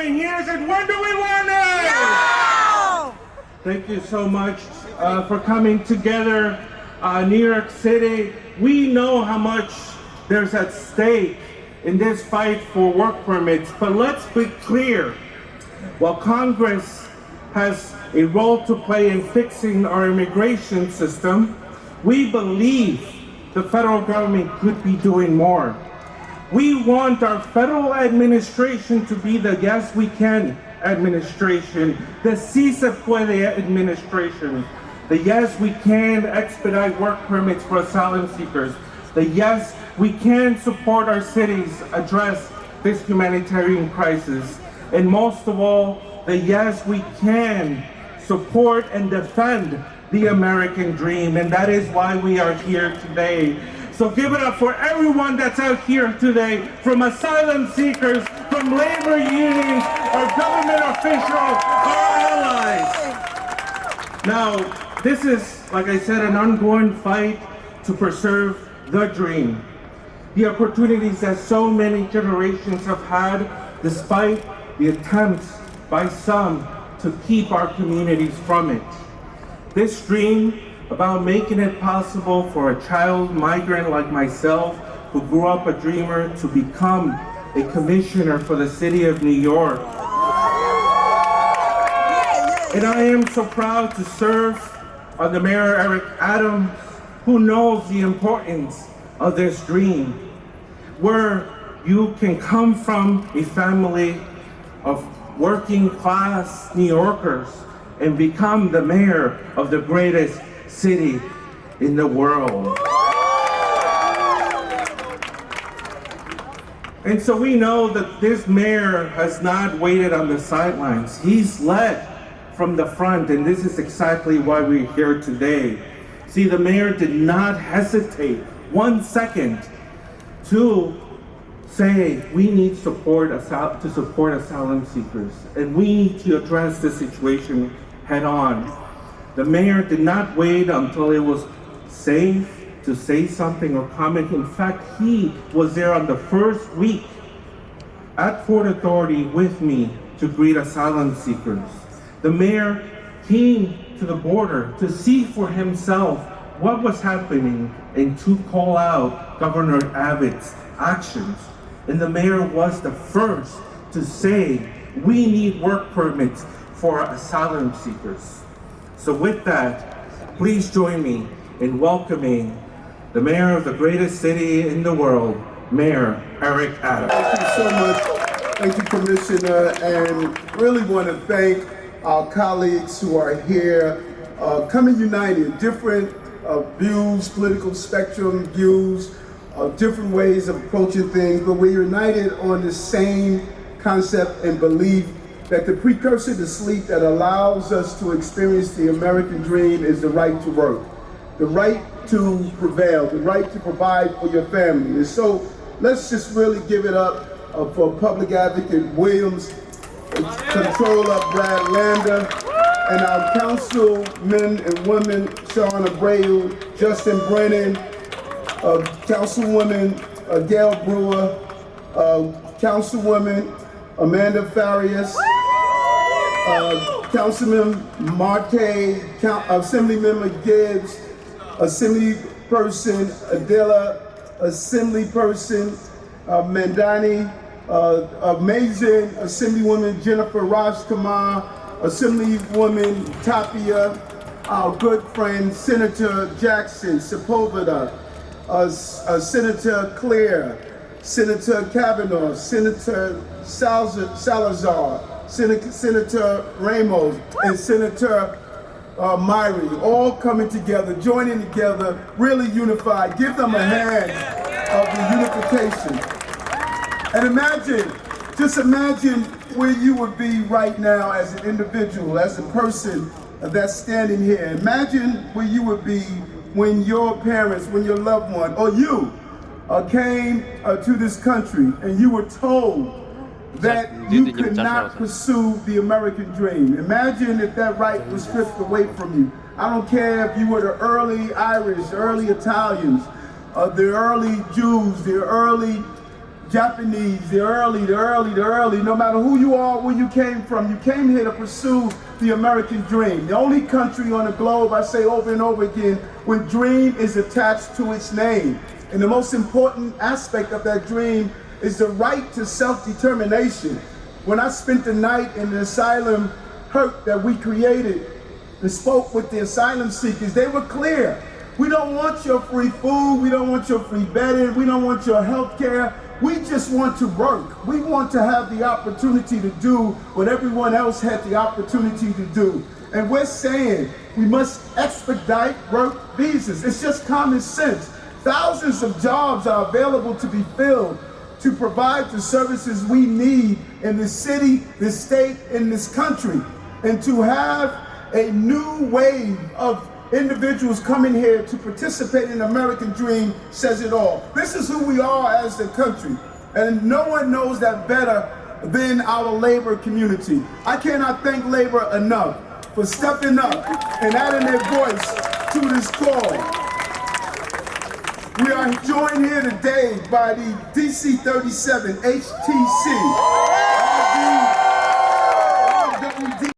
government hears it, when do we want it? No! Thank you so much for coming together. New York City, we know how much there's at stake in this fight for work permits, but let's be clear. While Congress has a role to play in fixing our immigration system, we believe the federal government could be doing more. We want our federal administration to be the yes we can administration, the si se puede administration, the yes we can expedite work permits for asylum seekers, the yes we can support our cities address this humanitarian crisis, and most of all, the yes we can support and defend the American dream, and that is why we are here today. So give it up for everyone that's out here today, from asylum seekers, from labor unions, our government officials, our allies. Now, this is, like I said, an ongoing fight to preserve the dream. The opportunities that so many generations have had, despite the attempts by some to keep our communities from it. This dream about making it possible for a child migrant like myself, who grew up a dreamer, to become a commissioner for the city of New York. And I am so proud to serve under Mayor Eric Adams, who knows the importance of this dream, where you can come from a family of working class New Yorkers and become the mayor of the greatest city in the world. And so we know that this mayor has not waited on the sidelines. He's led from the front, and this is exactly why we're here today. See, the mayor did not hesitate 1 second to say we need support to support asylum seekers, and we need to address this situation head on. The mayor did not wait until it was safe to say something or comment. In fact, he was there on the first week at Port Authority with me to greet asylum seekers. The mayor came to the border to see for himself what was happening and to call out Governor Abbott's actions. And the mayor was the first to say, we need work permits for asylum seekers. So with that, please join me in welcoming the mayor of the greatest city in the world, Mayor Eric Adams. Thank you so much. Thank you, Commissioner, and really want to thank our colleagues who are here, coming united, different views, political spectrum views, different ways of approaching things, but we're united on the same concept and belief that the precursor to sleep that allows us to experience the American dream is the right to work, the right to prevail, the right to provide for your family. And so let's just really give it up for Public Advocate Williams, Controller Brad Lander, and our councilmen and women, Sean Abreu, Justin Brennan, Councilwoman Gail Brewer, Councilwoman Amanda Farias, Councilman Marte, Assemblymember Gibbs, Assemblyperson Adela, Assemblyperson Mandani, amazing Assemblywoman Jennifer Rajkumar, Assemblywoman Tapia, our good friend Senator Jackson Sepulveda, Senator Claire, Senator Kavanaugh, Senator Salazar, Senator Ramos, and Senator Myrie, all coming together, joining together, really unified. Give them a hand of the unification. And imagine, just imagine where you would be right now as an individual, as a person that's standing here. Imagine where you would be when your parents, when your loved one, or you came to this country and you were told that you could not pursue the American dream. Imagine if that right was stripped away from you. I don't care if you were the early Irish, early Italians, the early Jews, the early Japanese, the early, no matter who you are, where you came from, you came here to pursue the American dream. The only country on the globe, I say over and over again, where dream is attached to its name. And the most important aspect of that dream is the right to self-determination. When I spent the night in the asylum hut that we created and spoke with the asylum seekers, they were clear. We don't want your free food, we don't want your free bedding, we don't want your health care. We just want to work. We want to have the opportunity to do what everyone else had the opportunity to do. And we're saying we must expedite work visas. It's just common sense. Thousands of jobs are available to be filled to provide the services we need in the city, this state, and this country. And to have a new wave of individuals coming here to participate in the American dream says it all. This is who we are as a country, and no one knows that better than our labor community. I cannot thank labor enough for stepping up and adding their voice to this call. We are joined here today by the DC-37 HTC,